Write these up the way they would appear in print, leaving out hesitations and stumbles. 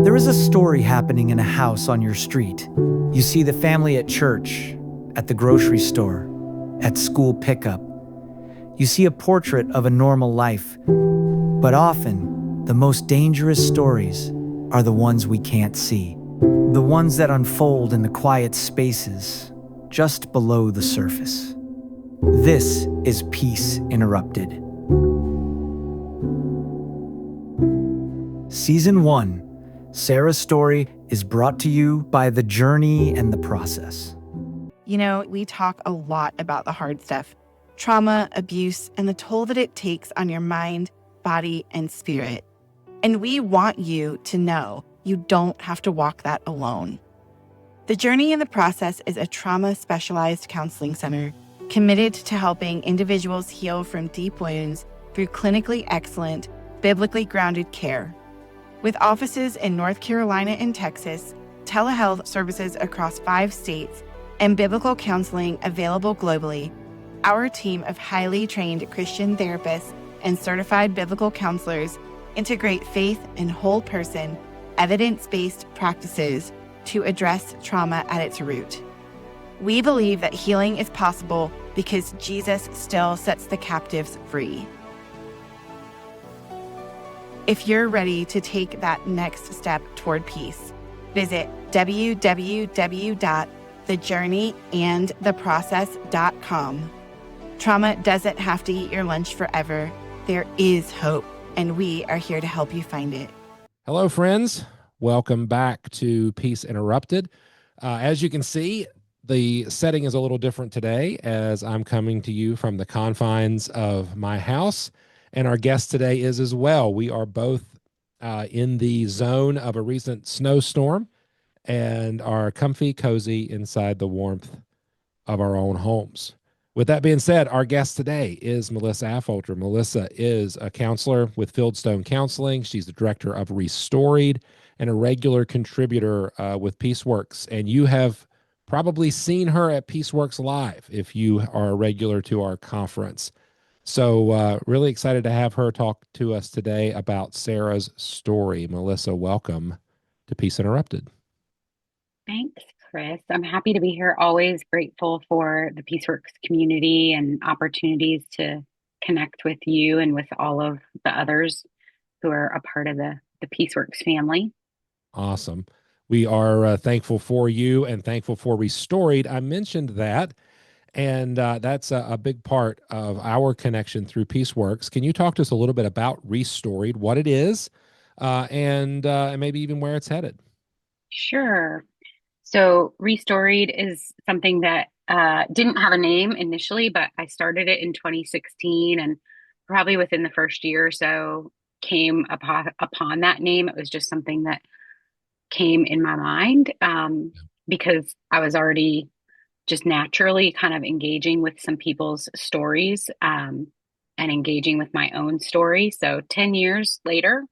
There is a story happening in a house on your street. You see the family at church, at the grocery store, at school pickup. You see a portrait of a normal life. But often, the most dangerous stories are the ones we can't see. The ones that unfold in the quiet spaces, just below the surface. This is Peace Interrupted. Season 1, Sarah's story, is brought to you by The Journey and the Process. You know, we talk a lot about the hard stuff, trauma, abuse, and the toll that it takes on your mind, body, and spirit. And we want you to know you don't have to walk that alone. The Journey and the Process is a trauma-specialized counseling center committed to helping individuals heal from deep wounds through clinically excellent, biblically grounded care. With offices in North Carolina and Texas, telehealth services across 5 states, and biblical counseling available globally, our team of highly trained Christian therapists and certified biblical counselors integrate faith and whole person, evidence-based practices to address trauma at its root. We believe that healing is possible because Jesus still sets the captives free. If you're ready to take that next step toward peace, visit www.thejourneyandtheprocess.com. Trauma doesn't have to eat your lunch forever. There is hope, and we are here to help you find it. Hello, friends. Welcome back to Peace Interrupted. As you can see, the setting is a little different today as I'm coming to you from the confines of my house, and our guest today is as well. We are both in the zone of a recent snowstorm and are comfy, cozy inside the warmth of our own homes. With that being said, our guest today is Melissa Affolter. Melissa is a counselor with Fieldstone Counseling. She's the director of ReStoried and a regular contributor with PeaceWorks. And you have probably seen her at PeaceWorks Live if you are a regular to our conference. So really excited to have her talk to us today about Sarah's story. Melissa, welcome to Peace Interrupted. Thanks, Chris. I'm happy to be here. Always grateful for the PeaceWorks community and opportunities to connect with you and with all of the others who are a part of the PeaceWorks family. Awesome. We are thankful for you and thankful for ReStoried. I mentioned that, and that's a big part of our connection through PeaceWorks. Can you talk to us a little bit about ReStoried, what it is, and maybe even where it's headed? Sure. So ReStoried is something that didn't have a name initially, but I started it in 2016, and probably within the first year or so came upon that name. It was just something that came in my mind because I was already just naturally kind of engaging with some people's stories and engaging with my own story. So 10 years later,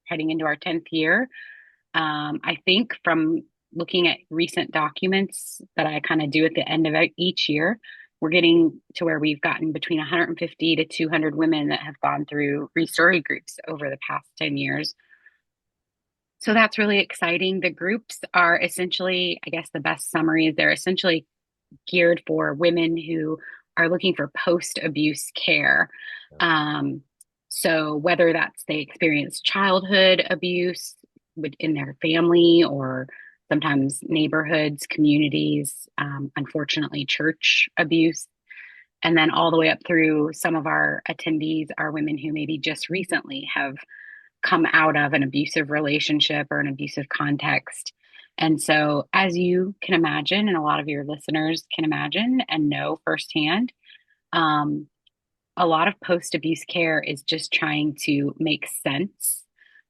heading into our 10th year, I think from looking at recent documents that I kind of do at the end of each year, we're getting to where we've gotten between 150 to 200 women that have gone through ReStoried groups over the past 10 years. So that's really exciting. The groups are essentially, I guess the best summary is they're essentially geared for women who are looking for post-abuse care. So whether that's they experience childhood abuse in their family or sometimes neighborhoods, communities, unfortunately, church abuse. And then all the way up through some of our attendees are women who maybe just recently have come out of an abusive relationship or an abusive context. And so, as you can imagine, and a lot of your listeners can imagine and know firsthand, a lot of post-abuse care is just trying to make sense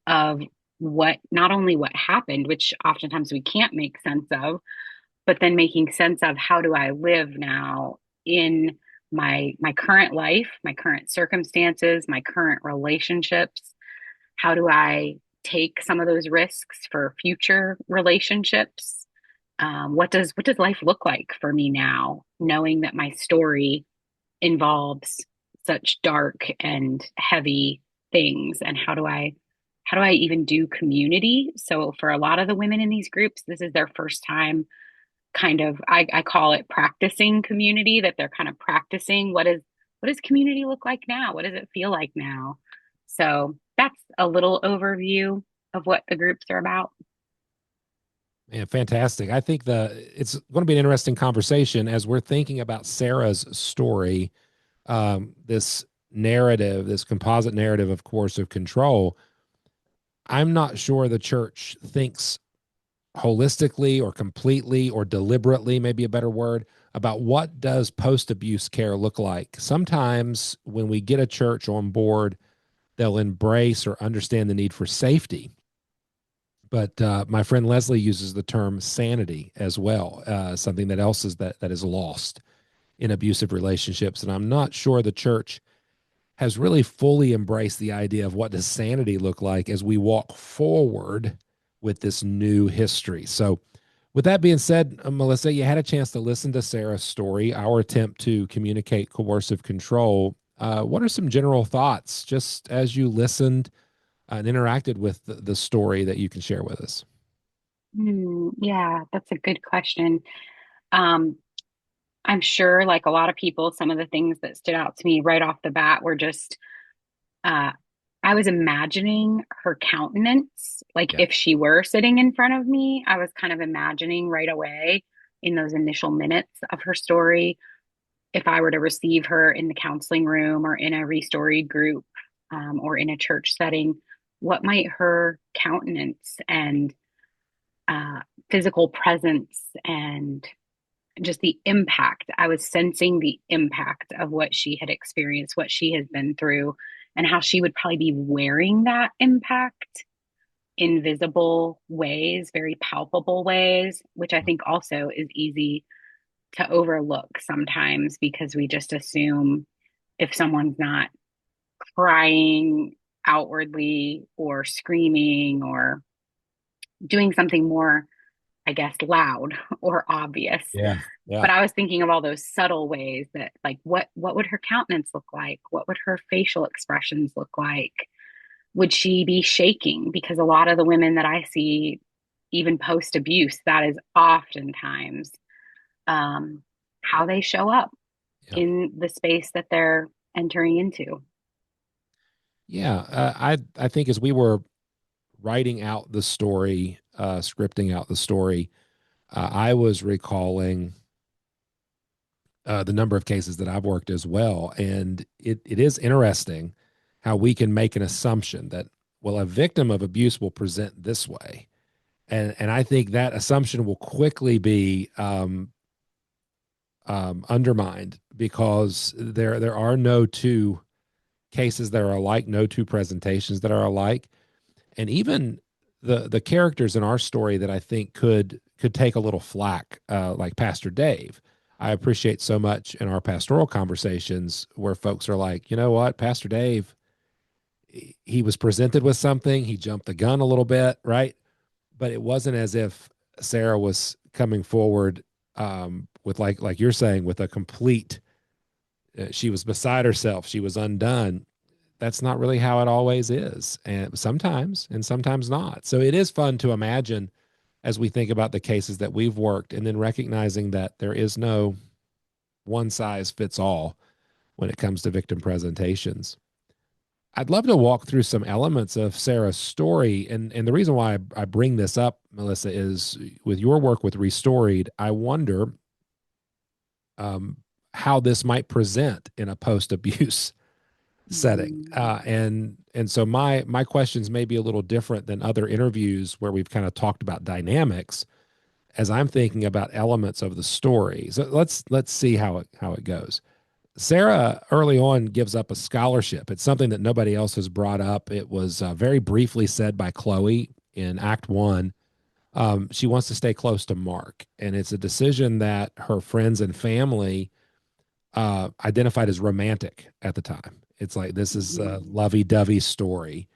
of not only what happened, which oftentimes we can't make sense of, but then making sense of how do I live now in my current life, my current circumstances, my current relationships. How do I take some of those risks for future relationships? What does life look like for me now, knowing that my story involves such dark and heavy things? And how do how do I even do community? So for a lot of the women in these groups, this is their first time kind of, I call it practicing community, that they're kind of practicing what does community look like now? What does it feel like now? So that's a little overview of what the groups are about. Yeah, fantastic. I think it's going to be an interesting conversation as we're thinking about Sarah's story, this narrative, this composite narrative of coercive control. I'm not sure the church thinks holistically or completely or deliberately, maybe a better word, about what does post-abuse care look like. Sometimes when we get a church on board, they'll embrace or understand the need for safety. But my friend Leslie uses the term sanity as well, something that else is that is lost in abusive relationships. And I'm not sure the church has really fully embraced the idea of what does sanity look like as we walk forward with this new history. So with that being said, Melissa, you had a chance to listen to Sarah's story, our attempt to communicate coercive control. What are some general thoughts just as you listened and interacted with the story that you can share with us? Yeah, that's a good question. Um, I'm sure, like a lot of people, some of the things that stood out to me right off the bat were just uh, I was imagining her countenance. Like Yeah. if she were sitting in front of me, I was kind of imagining right away in those initial minutes of her story, if I were to receive her in the counseling room or in a ReStoried group, or in a church setting, what might her countenance and uh, physical presence and just the impact. I was sensing the impact of what she had experienced, what she has been through, and how she would probably be wearing that impact in visible ways, very palpable ways, which I think also is easy to overlook sometimes because we just assume if someone's not crying outwardly or screaming or doing something more, I guess, loud or obvious. Yeah. Yeah. But I was thinking of all those subtle ways that, like, what would her countenance look like? What would her facial expressions look like? Would she be shaking? Because a lot of the women that I see, even post abuse, that is oftentimes um, how they show up Yeah. in the space that they're entering into. Yeah. I think as we were writing out the story, scripting out the story, I was recalling the number of cases that I've worked as well. And it is interesting how we can make an assumption that, well, a victim of abuse will present this way. And I think that assumption will quickly be undermined because there are no two cases that are alike, no two presentations that are alike. And even the characters in our story that I think could take a little flack, like Pastor Dave. I appreciate so much in our pastoral conversations where folks are like, you know what, Pastor Dave, he was presented with something, he jumped the gun a little bit, right? But it wasn't as if Sarah was coming forward with like you're saying, with a complete. She was beside herself. She was undone. That's not really how it always is, and sometimes not. So it is fun to imagine as we think about the cases that we've worked, and then recognizing that there is no one size fits all when it comes to victim presentations. I'd love to walk through some elements of Sarah's story, and the reason why I bring this up, Melissa, is with your work with ReStoried, I wonder um, how this might present in a post-abuse setting. Mm. And so my questions may be a little different than other interviews where we've kind of talked about dynamics as I'm thinking about elements of the story. So let's see how it goes. Sarah early on gives up a scholarship. It's something that nobody else has brought up. It was very briefly said by Chloe in Act 1. She wants to stay close to Mark, and it's a decision that her friends and family identified as romantic at the time. It's like this is a Mhm. lovey-dovey story.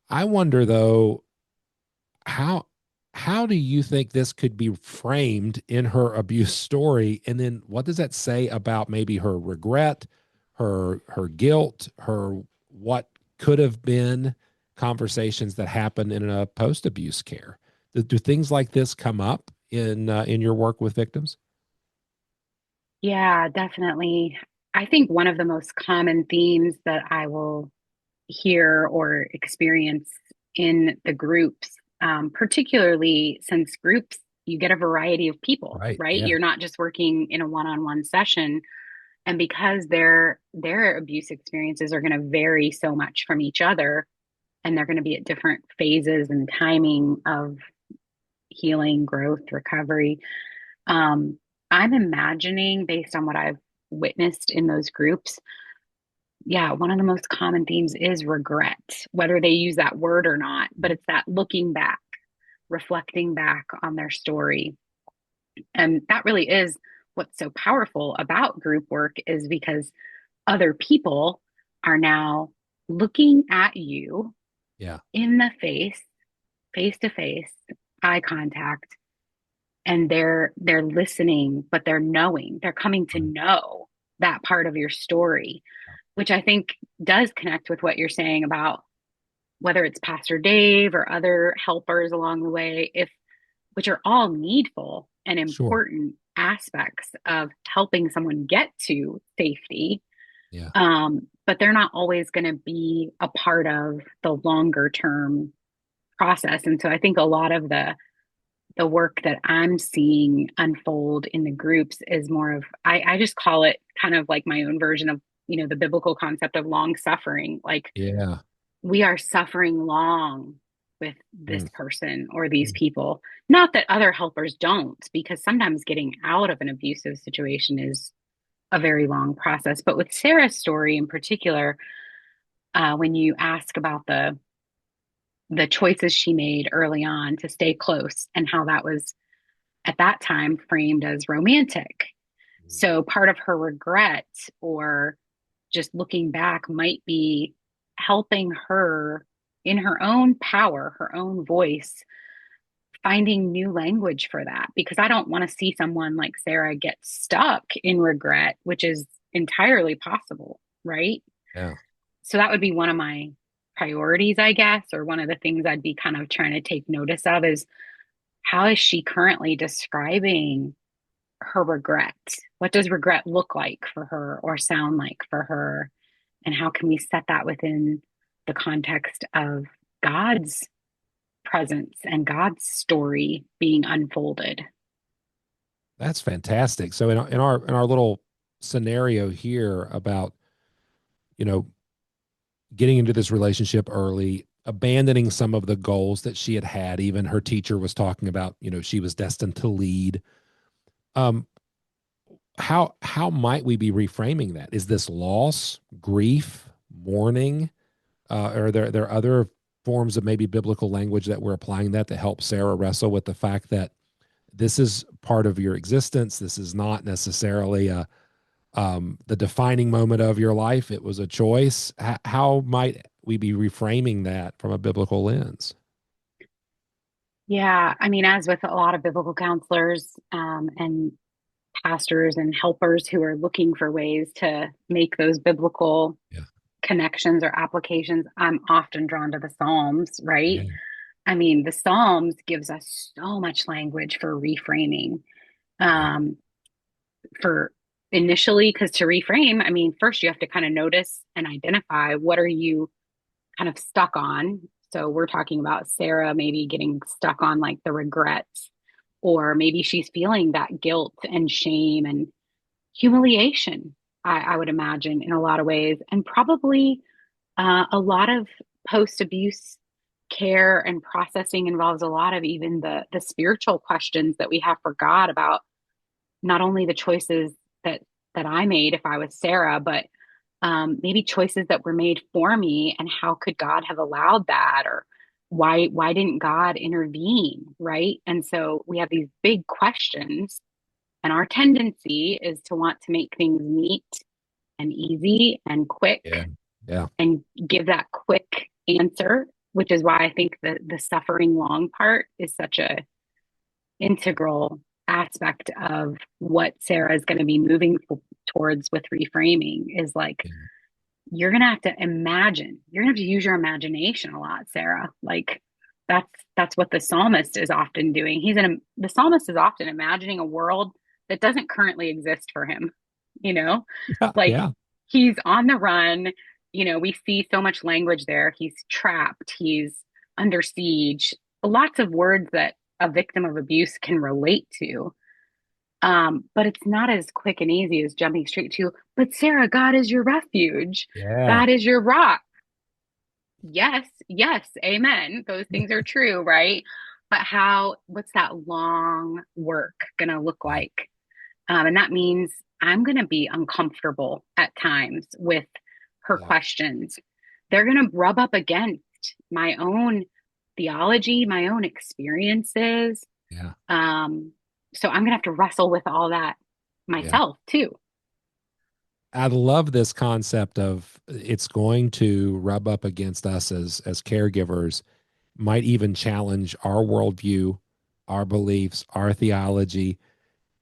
I wonder though, how how do you think this could be framed in her abuse story? And then what does that say about maybe her regret, her guilt, her what could have been, conversations that happen in a post-abuse care. Do things like this come up in your work with victims? Yeah, definitely. I think one of the most common themes that I will hear or experience in the groups, particularly since groups, you get a variety of people, Right. right? Yeah. You're not just working in a one-on-one session. And because their abuse experiences are going to vary so much from each other, and they're going to be at different phases and timing of healing, growth, recovery. Um, I'm imagining, based on what I've witnessed in those groups, yeah, one of the most common themes is regret, whether they use that word or not, but it's that looking back, reflecting back on their story. And that really is what's so powerful about group work, is because other people are now looking at you Yeah. in the face, face to face, eye contact, and they're listening, but they're knowing, they're coming to Right. know that part of your story, which I think does connect with what you're saying about whether it's Pastor Dave or other helpers along the way, if which are all needful and Sure. important aspects of helping someone get to safety. Yeah. But they're not always going to be a part of the longer term process. And so I think a lot of the work that I'm seeing unfold in the groups is more of, I just call it kind of like my own version of, the biblical concept of long suffering. Like, Yeah. we are suffering long with this Mm. person or these Mm. people. Not that other helpers don't, because sometimes getting out of an abusive situation is a very long process. But with Sarah's story in particular, when you ask about the choices she made early on to stay close and how that was at that time framed as romantic. So part of her regret, or just looking back, might be helping her in her own power, her own voice, finding new language for that. Because I don't want to see someone like Sarah get stuck in regret, which is entirely possible, right? Yeah. So that would be one of my priorities, I guess, or one of the things I'd be kind of trying to take notice of is, how is she currently describing her regret? What does regret look like for her or sound like for her? And how can we set that within the context of God's presence and God's story being unfolded? That's fantastic. So in our little scenario here about, you know, getting into this relationship early, abandoning some of the goals that she had had, even her teacher was talking about, she was destined to lead. Um, how might we be reframing that? Is this loss, grief, mourning? Are there other forms of maybe biblical language that we're applying that to help Sarah wrestle with the fact that this is part of your existence? This is not necessarily the defining moment of your life. It was a choice. How might we be reframing that from a biblical lens? Yeah, I mean, as with a lot of biblical counselors and pastors and helpers who are looking for ways to make those biblical Yeah. connections or applications, I'm often drawn to the Psalms, right? Yeah. I mean, the Psalms gives us so much language for reframing. Yeah. Um, for initially, because to reframe, I mean, first you have to kind of notice and identify what are you kind of stuck on. So we're talking about Sarah maybe getting stuck on like the regrets, or maybe she's feeling that guilt and shame and humiliation, I would imagine, in a lot of ways, and probably a lot of post abuse care and processing involves a lot of even the spiritual questions that we have for God about not only the choices that I made if I was Sarah, but maybe choices that were made for me, and how could God have allowed that, or why didn't God intervene, right? And so we have these big questions, and our tendency is to want to make things neat and easy and Yeah. quick Yeah. and give that quick answer, which is why I think the suffering long part is such a integral aspect of what Sarah is going to be moving towards with reframing, is like, Yeah. you're going to have to imagine. You're going to have to use your imagination a lot, Sarah. Like that's what the psalmist is often doing. The psalmist is often imagining a world that doesn't currently exist for him, you know? Yeah. Like Yeah. he's on the run. We see so much language there. He's trapped, he's under siege. Lots of words that a victim of abuse can relate to. But it's not as quick and easy as jumping straight to, but Sarah, God is your refuge. Yeah. God is your rock. Yes, yes, amen. Those things are true, right? But what's that long work gonna look Yeah. like? And that means I'm gonna be uncomfortable at times with her Yeah. questions. They're gonna rub up against my own theology, my own experiences. Yeah. So I'm gonna have to wrestle with all that Yeah. myself too. I love this concept of it's going to rub up against us as caregivers, might even challenge our worldview, our beliefs, our theology,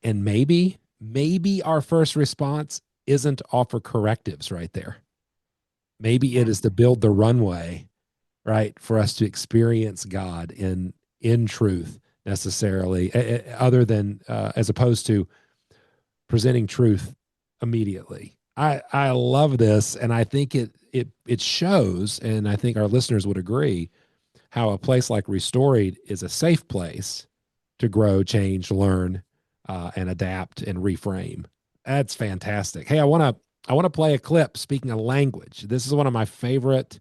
and maybe our first response isn't to offer correctives right there. Maybe it Yeah. is to build the runway, right, for us to experience God in truth necessarily, other than as opposed to presenting truth immediately. I love this, and I think it shows, and I think our listeners would agree, how a place like ReStoried is a safe place to grow, change, learn, and adapt and reframe. That's fantastic. Hey, I want to play a clip. Speaking of language, this is one of my favorite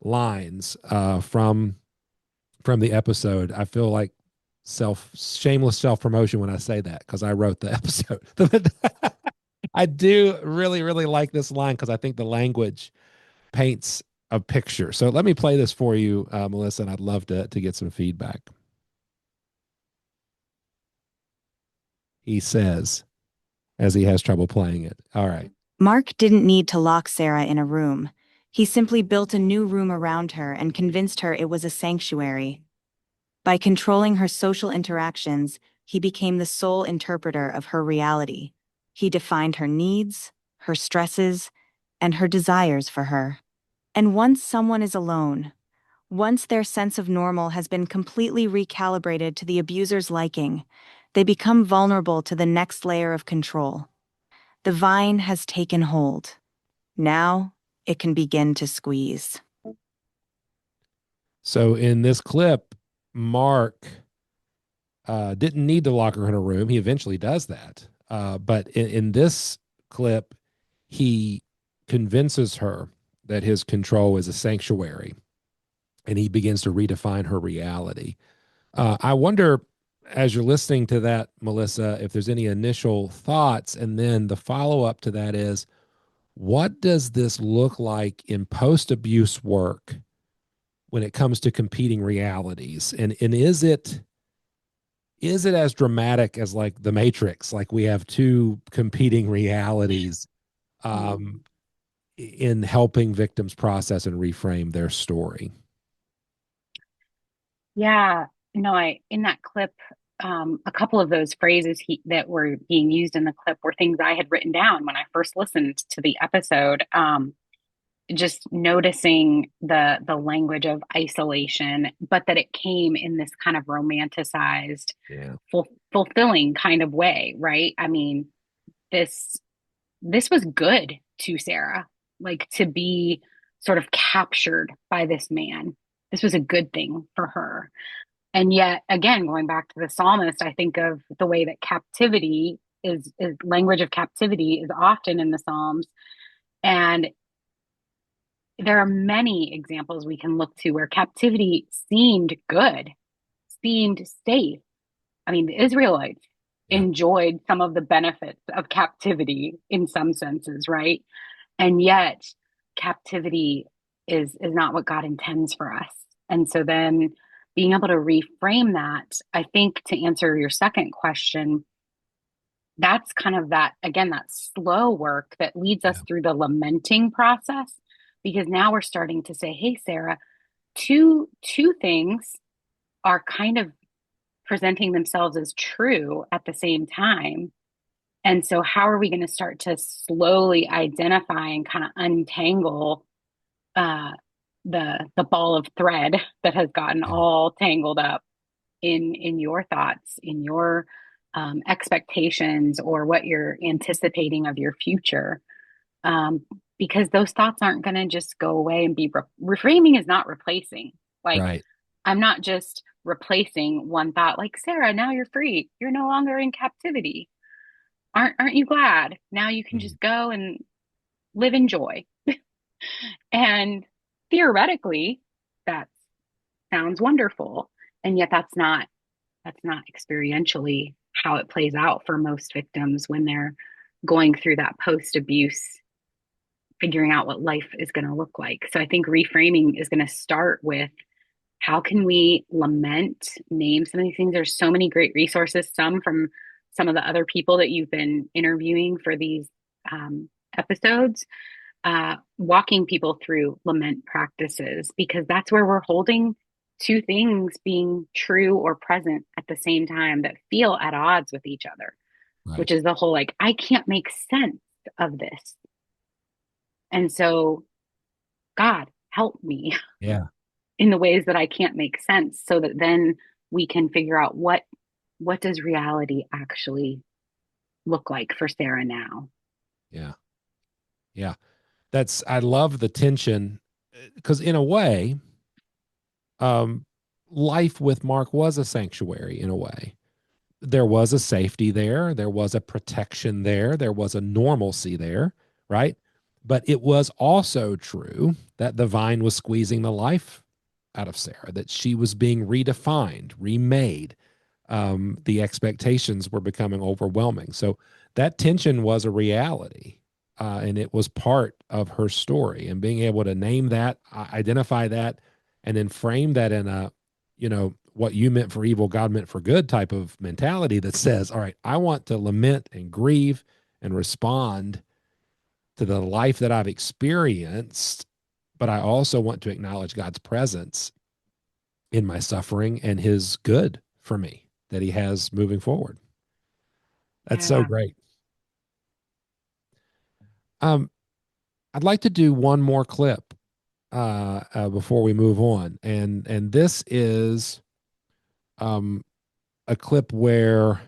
lines from the episode. I feel like shameless self promotion when I say that because I wrote the episode. I do really, really like this line because I think the language paints a picture. So let me play this for you, Melissa, and I'd love to get some feedback. He says, as he has trouble playing it. All right. Mark didn't need to lock Sarah in a room. He simply built a new room around her and convinced her it was a sanctuary. By controlling her social interactions, he became the sole interpreter of her reality. He defined her needs, her stresses, and her desires for her. And once someone is alone, once their sense of normal has been completely recalibrated to the abuser's liking, they become vulnerable to the next layer of control. The vine has taken hold. Now, it can begin to squeeze. So in this clip, Mark didn't need to lock her in a room. He eventually does that. But in this clip, he convinces her that his control is a sanctuary and he begins to redefine her reality. I wonder, as you're listening to that, Melissa, if there's any initial thoughts. And then the follow up to that is, what does this look like in post abuse work when it comes to competing realities? And is it as dramatic as like the Matrix? Like we have two competing realities um, in helping victims process and reframe their story. Yeah, no, I in that clip, a couple of those phrases that were being used in the clip were things I had written down when I first listened to the episode. Just noticing the language of isolation, but that it came in this kind of romanticized, Yeah. fulfilling kind of way, right? I mean, this this was good to Sarah, like to be sort of captured by this man. This was a good thing for her. And yet, again, going back to the psalmist, I think of the way that captivity is language of captivity is often in the Psalms. And there are many examples we can look to where captivity seemed good, seemed safe. I mean, the Israelites Yeah. enjoyed some of the benefits of captivity in some senses, right? And yet, captivity is not what God intends for us. And so then being able to reframe that, I think to answer your second question, that's kind of that, again, that slow work that leads us Yeah. through the lamenting process, because now we're starting to say, hey, Sarah, two things are kind of presenting themselves as true at the same time. And so how are we going to start to slowly identify and kind of untangle uh, the ball of thread that has gotten Yeah. all tangled up in your thoughts, in your expectations, or what you're anticipating of your future? um, because those thoughts aren't going to just go away and be reframing is not replacing. Like, Right. I'm not just replacing one thought, like, Sarah, now you're free. You're no longer in captivity. Aren't you glad? Now you can Mhm. just go and live in joy. And theoretically, that sounds wonderful. And yet that's not experientially how it plays out for most victims when they're going through that post abuse, figuring out what life is going to look like. So I think reframing is going to start with, how can we lament, name some of these things? There's so many great resources, some from some of the other people that you've been interviewing for these episodes, walking people through lament practices, because that's where we're holding two things being true or present at the same time that feel at odds with each other, Right. which is the whole, like, I can't make sense of this. And so, God, help me Yeah. in the ways that I can't make sense, so that then we can figure out what does reality actually look like for Sarah now. Yeah. Yeah. I love the tension because in a way, um, life with Mark was a sanctuary in a way. There was a safety there, there was a protection there was a normalcy there, right? But it was also true that the vine was squeezing the life out of Sarah, that she was being redefined, remade. The expectations were becoming overwhelming. So that tension was a reality, and it was part of her story. And being able to name that, identify that, and then frame that in a, what you meant for evil, God meant for good type of mentality that says, all right, I want to lament and grieve and respond to the life that I've experienced, but I also want to acknowledge God's presence in my suffering and his good for me that he has moving forward. That's so Yeah. great. Um, I'd like to do one more clip before we move on, and this is um, a clip where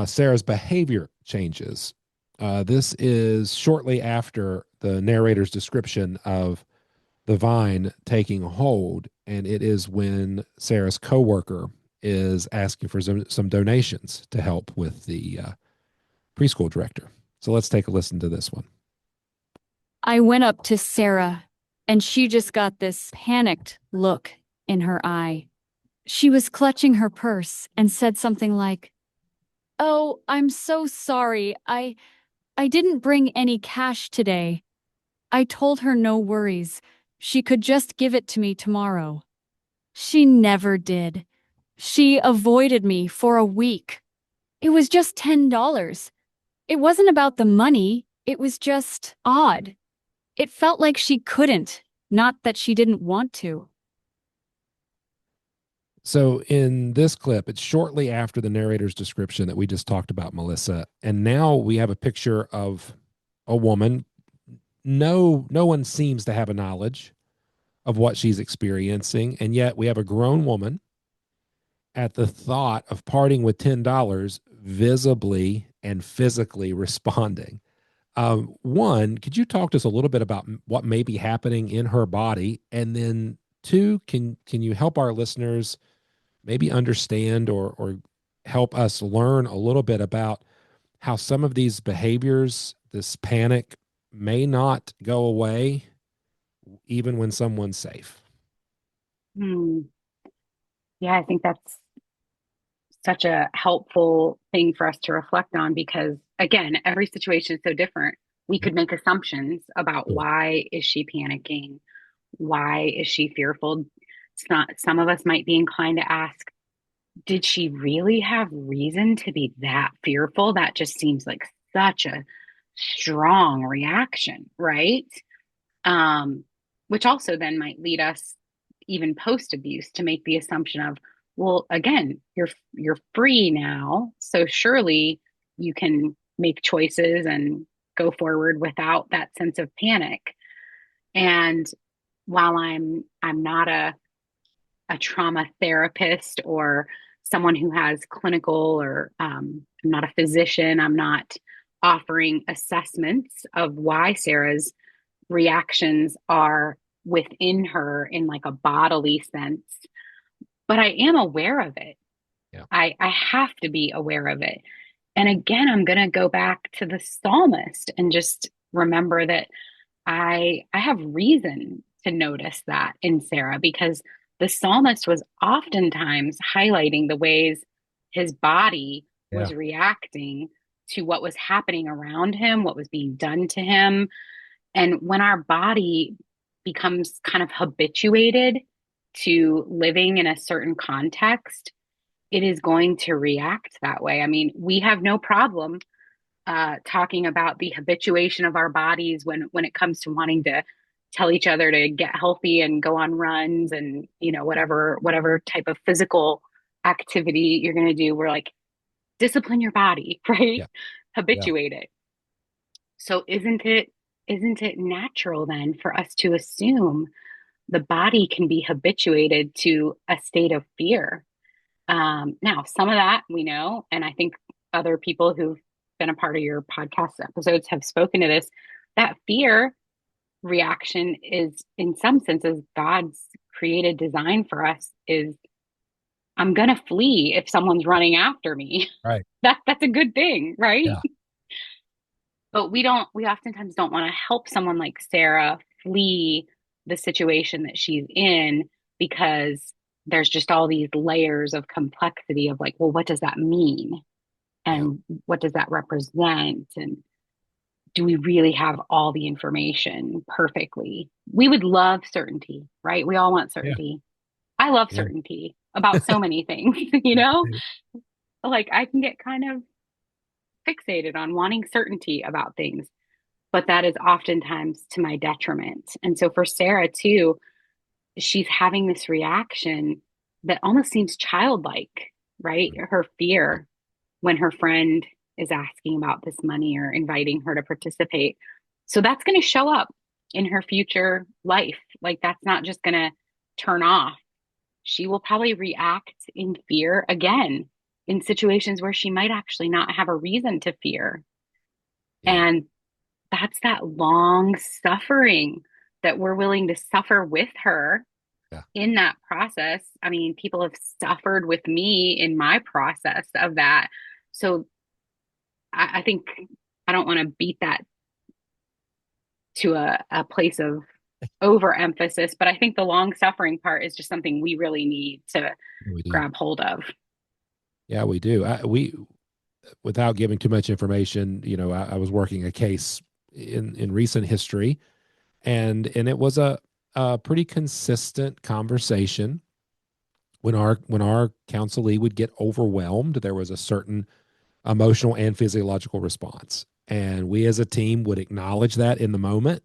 Sarah's behavior changes. This is shortly after the narrator's description of the vine taking hold, and it is when Sarah's coworker is asking for some donations to help with the preschool director. So let's take a listen to this one. I went up to Sarah, and she just got this panicked look in her eye. She was clutching her purse and said something like, "Oh, I'm so sorry. I didn't bring any cash today." I told her no worries. She could just give it to me tomorrow. She never did. She avoided me for a week. It was just $10. It wasn't about the money. It was just odd. It felt like she couldn't, not that she didn't want to. So in this clip, it's shortly after the narrator's description that we just talked about, Melissa, and now we have a picture of a woman. No one seems to have a knowledge of what she's experiencing, and yet we have a grown woman at the thought of parting with $10 visibly and physically responding. One, could you talk to us a little bit about what may be happening in her body? And then two, can you help our listeners maybe understand or help us learn a little bit about how some of these behaviors, this panic, may not go away even when someone's safe? Hmm. Yeah, I think that's such a helpful thing for us to reflect on, because again, every situation is so different. We Yep. could make assumptions about, Sure. why is she panicking? Why is she fearful? It's not, some of us might be inclined to ask, did she really have reason to be that fearful? That just seems like such a strong reaction, right? um, which also then might lead us, even post abuse, to make the assumption of, well, again, you're free now, so surely you can make choices and go forward without that sense of panic. And while I'm not a trauma therapist or someone who has clinical, or I'm not a physician, I'm not offering assessments of why Sarah's reactions are within her in like a bodily sense, but I am aware of it. Yeah. I have to be aware of it. And again, I'm going to go back to the psalmist and just remember that I have reason to notice that in Sarah, because the psalmist was oftentimes highlighting the ways his body Yeah. was reacting to what was happening around him, what was being done to him. And when our body becomes kind of habituated to living in a certain context, it is going to react that way. I mean, we have no problem talking about the habituation of our bodies when it comes to wanting to tell each other to get healthy and go on runs and, you know, whatever type of physical activity you're going to do. We're like, discipline your body, right? Yeah. Habituate it. So isn't it natural then for us to assume the body can be habituated to a state of fear? Now, some of that we know, and I think other people who've been a part of your podcast episodes have spoken to this. That fear reaction is, in some senses, God's created design for us is, I'm going to flee if someone's running after me. Right. That's a good thing, right? Yeah. But we oftentimes don't want to help someone like Sarah flee the situation that she's in, because there's just all these layers of complexity of like, well, what does that mean? Yeah. And what does that represent? And do we really have all the information perfectly? We would love certainty, right? We all want Yeah. certainty. I love Yeah. certainty about so many things, you know? Like I can get kind of fixated on wanting certainty about things, but that is oftentimes to my detriment. And so for Sarah too, she's having this reaction that almost seems childlike, right? Her fear when her friend is asking about this money or inviting her to participate. So that's going to show up in her future life. Like that's not just going to turn off. She will probably react in fear again in situations where she might actually not have a reason to fear. Yeah. And that's that long suffering that we're willing to suffer with her Yeah. in that process. I mean, people have suffered with me in my process of that. So I think I don't want to beat that to a place of overemphasis, but I think the long suffering part is just something we really need to We do. grab hold of. Yeah, we do. We, without giving too much information, you know, I was working a case in recent history, and it was a pretty consistent conversation. When our counselee would get overwhelmed, there was a certain emotional and physiological response, and we as a team would acknowledge that in the moment.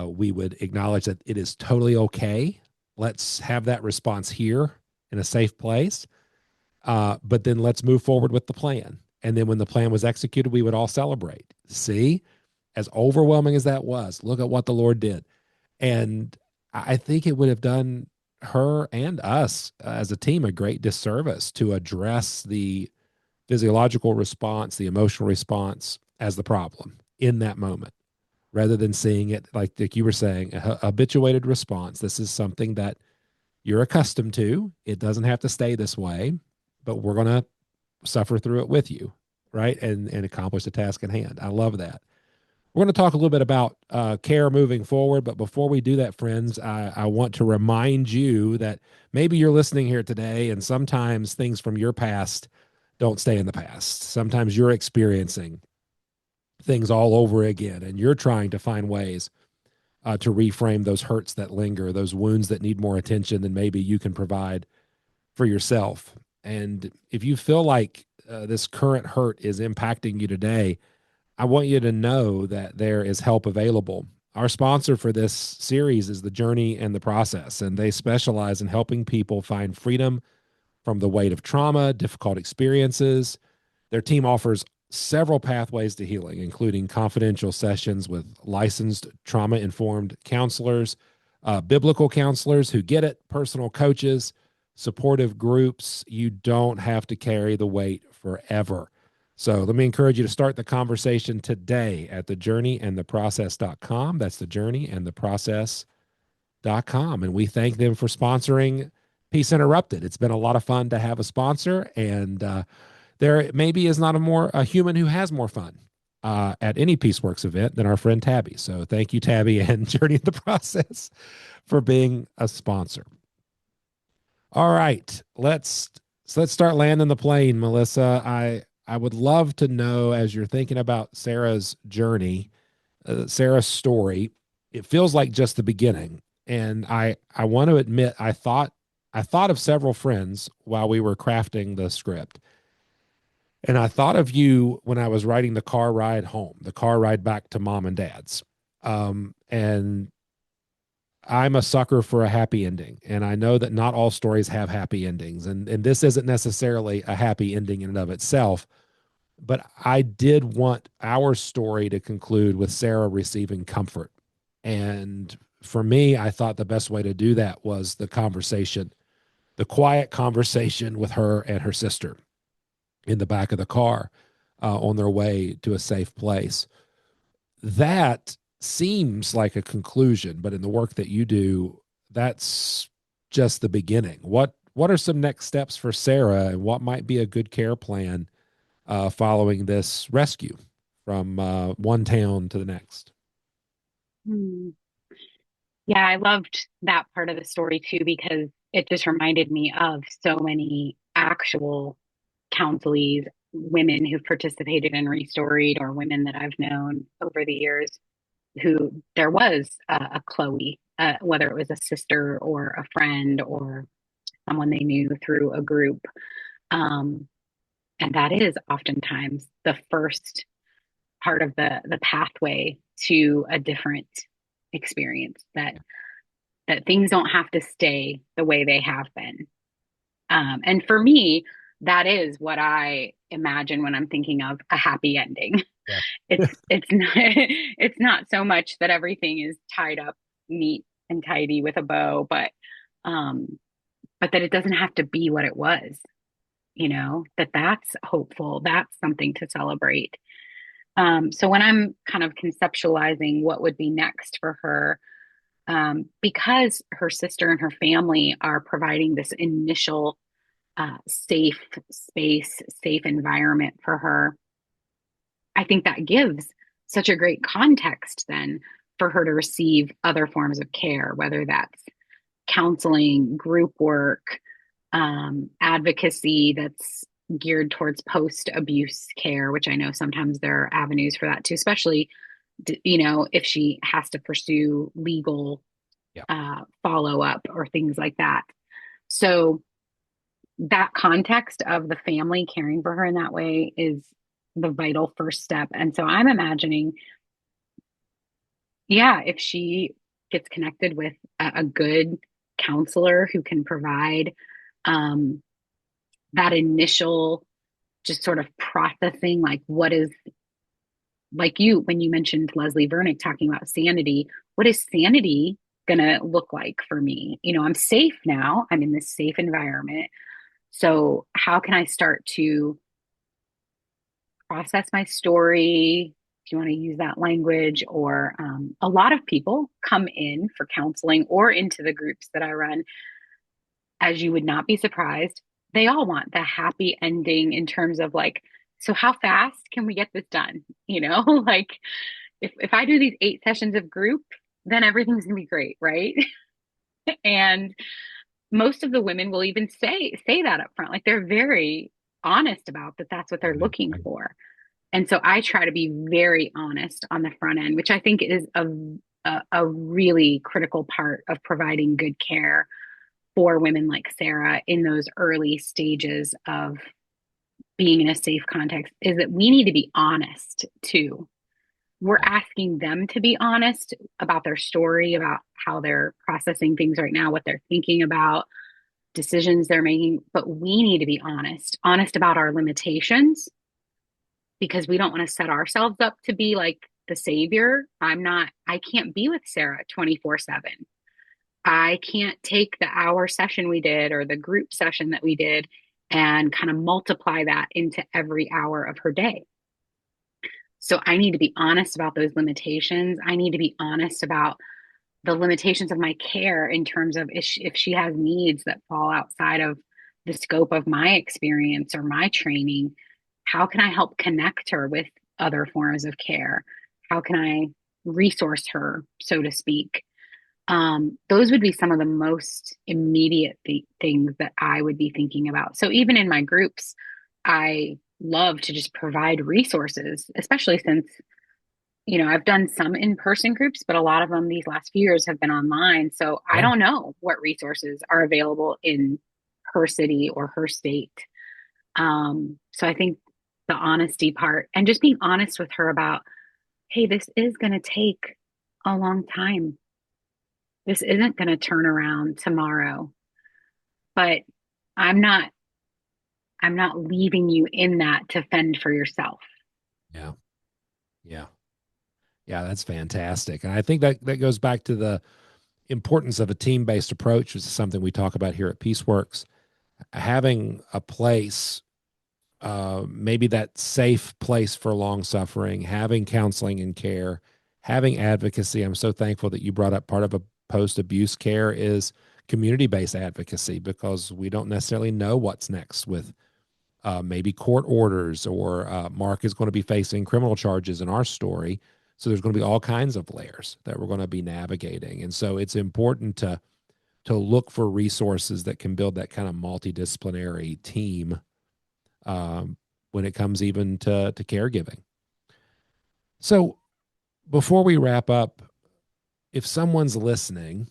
We would acknowledge that it is totally okay. Let's have that response here in a safe place. But then let's move forward with the plan. And then when the plan was executed, we would all celebrate. See, as overwhelming as that was, look at what the Lord did. And I think it would have done her and us as a team a great disservice to address the physiological response, the emotional response as the problem in that moment, rather than seeing it like you were saying, a habituated response. This is something that you're accustomed to. It doesn't have to stay this way, but we're going to suffer through it with you, right? And accomplish the task at hand. I love that. We're going to talk a little bit about care moving forward, but before we do that, friends, I want to remind you that maybe you're listening here today, and sometimes things from your past don't stay in the past. Sometimes you're experiencing things all over again, and you're trying to find ways to reframe those hurts that linger, those wounds that need more attention than maybe you can provide for yourself. And if you feel like this current hurt is impacting you today, I want you to know that there is help available. Our sponsor for this series is The Journey and the Process, and they specialize in helping people find freedom from the weight of trauma, difficult experiences. Their team offers several pathways to healing, including confidential sessions with licensed trauma-informed counselors, biblical counselors who get it, personal coaches, supportive groups. You don't have to carry the weight forever. So let me encourage you to start the conversation today at thejourneyandtheprocess.com. That's thejourneyandtheprocess.com. And we thank them for sponsoring Peace Interrupted. It's been a lot of fun to have a sponsor, and there maybe is not a human who has more fun at any Peaceworks event than our friend Tabby. So thank you, Tabby, and Journey in the Process for being a sponsor. All right, let's start landing the plane, Melissa. I would love to know, as you're thinking about Sarah's journey, Sarah's story. It feels like just the beginning, and I want to admit I thought of several friends while we were crafting the script. And I thought of you when I was writing the car ride home, the car ride back to mom and dad's. And I'm a sucker for a happy ending. And I know that not all stories have happy endings. And this isn't necessarily a happy ending in and of itself. But I did want our story to conclude with Sarah receiving comfort. And for me, I thought the best way to do that was the conversation, the quiet conversation with her and her sister in the back of the car on their way to a safe place. That seems like a conclusion, but in the work that you do, that's just the beginning. What are some next steps for Sarah, and what might be a good care plan following this rescue from one town to the next? Yeah, I loved that part of the story too, because it just reminded me of so many actual counselees, women who've participated in ReStoried, or women that I've known over the years who there was a Chloe, whether it was a sister or a friend or someone they knew through a group. Um, and that is oftentimes the first part of the pathway to a different experience, that things don't have to stay the way they have been. And for me, that is what I imagine when I'm thinking of a happy ending. Yeah. It's not so much that everything is tied up neat and tidy with a bow, but that it doesn't have to be what it was, that's hopeful. That's something to celebrate. So when I'm kind of conceptualizing what would be next for her, because her sister and her family are providing this initial safe space, safe environment for her, I think that gives such a great context then for her to receive other forms of care, whether that's counseling, group work, advocacy that's geared towards post-abuse care, which I know sometimes there are avenues for that too, especially, if she has to pursue legal follow-up or things like that. So that context of the family caring for her in that way is the vital first step. And so I'm imagining, if she gets connected with a good counselor who can provide that initial just sort of processing, like what is, like when you mentioned Leslie Vernick talking about sanity, what is sanity going to look like for me? I'm safe now. I'm in this safe environment. So how can I start to process my story, if you want to use that language? Or a lot of people come in for counseling or into the groups that I run, as you would not be surprised, they all want the happy ending in terms of like, so how fast can we get this done? Like if I do these 8 sessions of group, then everything's gonna be great, right? And most of the women will even say that up front. Like they're very honest about that. That's what they're looking for. And so I try to be very honest on the front end, which I think is a really critical part of providing good care for women like Sarah in those early stages of being in a safe context, is that we need to be honest too. We're asking them to be honest about their story, about how they're processing things right now, what they're thinking about, decisions they're making. But we need to be honest about our limitations, because we don't want to set ourselves up to be like the savior. I can't be with Sarah 24/7. I can't take the hour session we did or the group session that we did and kind of multiply that into every hour of her day. So I need to be honest about those limitations. I need to be honest about the limitations of my care in terms of if she has needs that fall outside of the scope of my experience or my training. How can I help connect her with other forms of care? How can I resource her, so to speak? Those would be some of the most immediate things that I would be thinking about. So even in my groups, I love to just provide resources, especially since, I've done some in-person groups, but a lot of them these last few years have been online. So I Yeah. don't know what resources are available in her city or her state. So I think the honesty part and just being honest with her about, hey, this is going to take a long time. This isn't going to turn around tomorrow, but I'm not I'm not leaving you in that to fend for yourself. Yeah. Yeah. Yeah. That's fantastic. And I think that goes back to the importance of a team-based approach, which is something we talk about here at Peaceworks. Having a place, maybe that safe place for long suffering, having counseling and care, having advocacy. I'm so thankful that you brought up part of a post-abuse care is community-based advocacy, because we don't necessarily know what's next with maybe court orders, or Mark is going to be facing criminal charges in our story. So there's going to be all kinds of layers that we're going to be navigating. And so it's important to look for resources that can build that kind of multidisciplinary team when it comes even to caregiving. So before we wrap up, if someone's listening,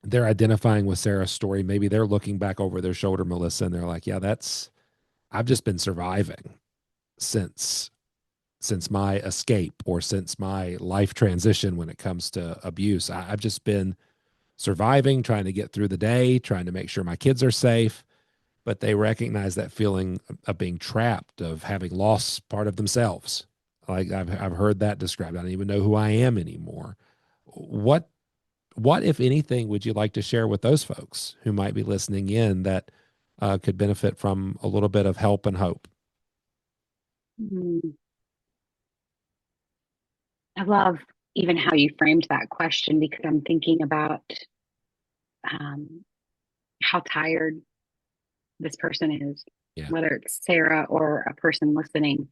they're identifying with Sarah's story, maybe they're looking back over their shoulder, Melissa, and they're like, yeah, I've just been surviving since my escape, or since my life transition when it comes to abuse. I've just been surviving, trying to get through the day, trying to make sure my kids are safe. But they recognize that feeling of being trapped, of having lost part of themselves. Like I've heard that described. I don't even know who I am anymore. What if anything would you like to share with those folks who might be listening in that could benefit from a little bit of help and hope? Mm. I love even how you framed that question, because I'm thinking about um, how tired this person is, Yeah. whether it's Sarah or a person listening.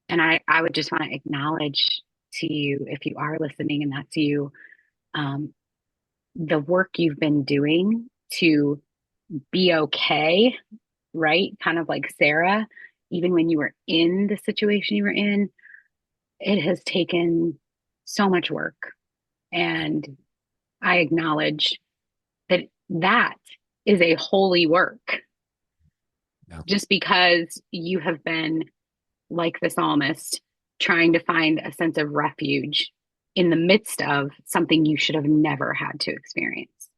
And I would just want to acknowledge to you, if you are listening and that's you, um, the work you've been doing to be okay, right? Kind of like Sarah, even when you were in the situation you were in, it has taken so much work. And I acknowledge that that is a holy work. Yeah. Just because you have been, like the psalmist, trying to find a sense of refuge in the midst of something you should have never had to experience.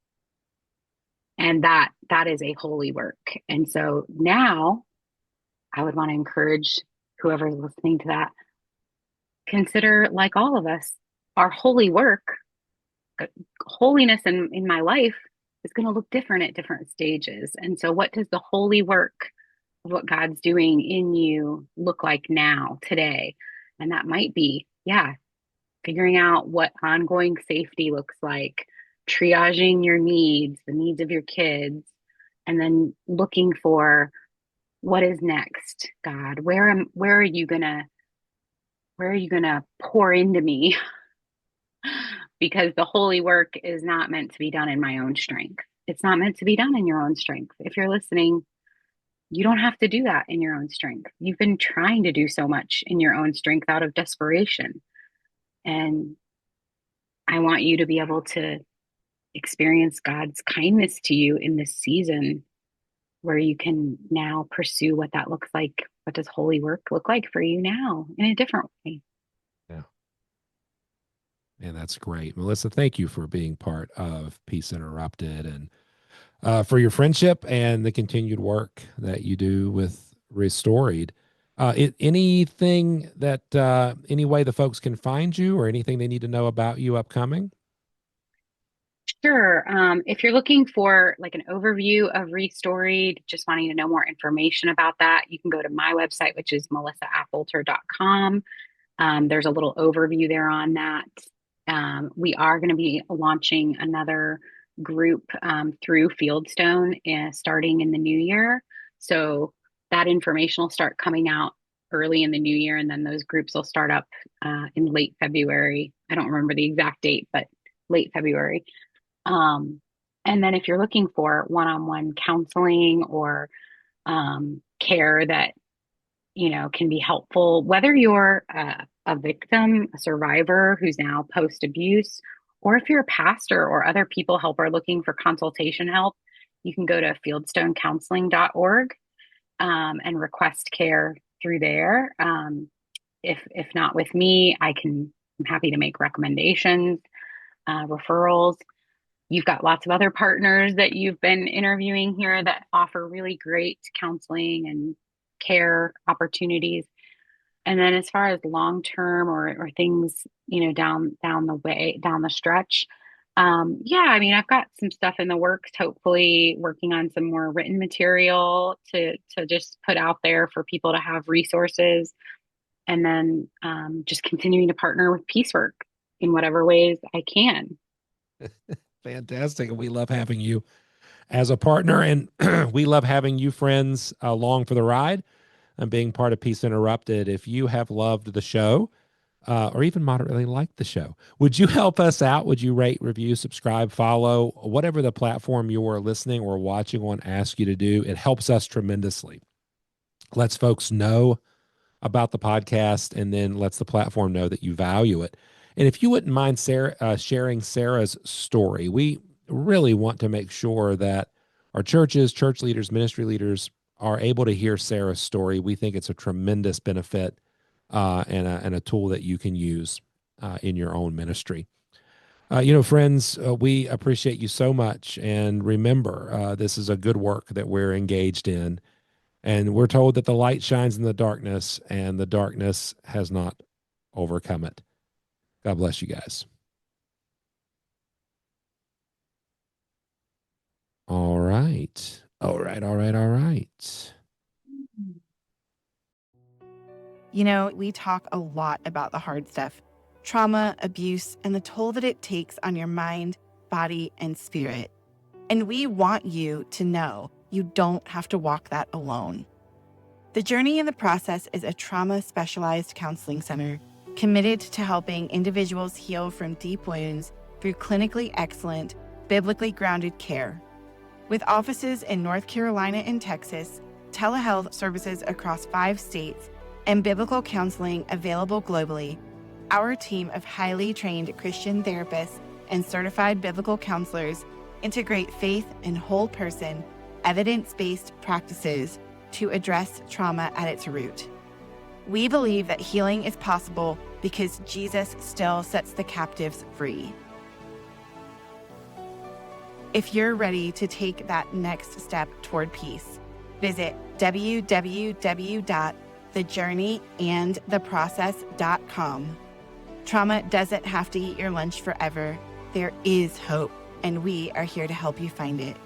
And that is a holy work. And so now I would want to encourage whoever's listening to that, consider, like all of us, our holy work, holiness in my life is going to look different at different stages. And so what does the holy work of what God's doing in you look like now, today? And that might be, yeah, figuring out what ongoing safety looks like, triaging your needs, the needs of your kids, and then looking for what is next, God. Where are you gonna pour into me? Because the holy work is not meant to be done in my own strength. It's not meant to be done in your own strength. If you're listening, you don't have to do that in your own strength. You've been trying to do so much in your own strength out of desperation. And I want you to be able to experience God's kindness to you in this season, where you can now pursue what that looks like. What does holy work look like for you now in a different way? Yeah. And that's great. Melissa, thank you for being part of Peace Interrupted, and for your friendship and the continued work that you do with ReStoried. Anything that any way the folks can find you, or anything they need to know about you upcoming? Sure. If you're looking for like an overview of ReStoried, just wanting to know more information about that, you can go to my website, which is melissaaffolter.com. There's a little overview there on that. We are going to be launching another group through Fieldstone starting in the new year. So that information will start coming out early in the new year, and then those groups will start up in late February. I don't remember the exact date, but late February. And then if you're looking for one-on-one counseling or care that can be helpful, whether you're a victim, a survivor who's now post-abuse, or if you're a pastor or other people help are looking for consultation help, you can go to fieldstonecounseling.org and request care through there. If not with me, I'm happy to make recommendations, referrals. You've got lots of other partners that you've been interviewing here that offer really great counseling and care opportunities. And then as far as long term or things, down the stretch, yeah, I mean, I've got some stuff in the works, hopefully working on some more written material to just put out there for people to have resources. And then just continuing to partner with Peacework in whatever ways I can. Fantastic. We love having you as a partner, and we love having you friends along for the ride and being part of Peace Interrupted. If you have loved the show or even moderately liked the show, would you help us out? Would you rate, review, subscribe, follow, whatever the platform you are listening or watching on asks you to do? It helps us tremendously. Lets folks know about the podcast, and then lets the platform know that you value it. And if you wouldn't mind sharing Sarah's story, we really want to make sure that our churches, church leaders, ministry leaders are able to hear Sarah's story. We think it's a tremendous benefit and a tool that you can use in your own ministry. Friends, we appreciate you so much. And remember, this is a good work that we're engaged in. And we're told that the light shines in the darkness, and the darkness has not overcome it. God bless you guys. All right. All right. We talk a lot about the hard stuff, trauma, abuse, and the toll that it takes on your mind, body, and spirit. And we want you to know you don't have to walk that alone. The Journey in the Process is a trauma-specialized counseling center committed to helping individuals heal from deep wounds through clinically excellent, biblically grounded care. With offices in North Carolina and Texas, telehealth services across 5 states, and biblical counseling available globally, our team of highly trained Christian therapists and certified biblical counselors integrate faith and whole person, evidence-based practices to address trauma at its root. We believe that healing is possible because Jesus still sets the captives free. If you're ready to take that next step toward peace, visit www.thejourneyandtheprocess.com. Trauma doesn't have to eat your lunch forever. There is hope, and we are here to help you find it.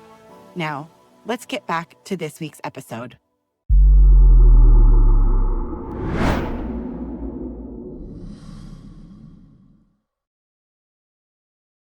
Now, let's get back to this week's episode.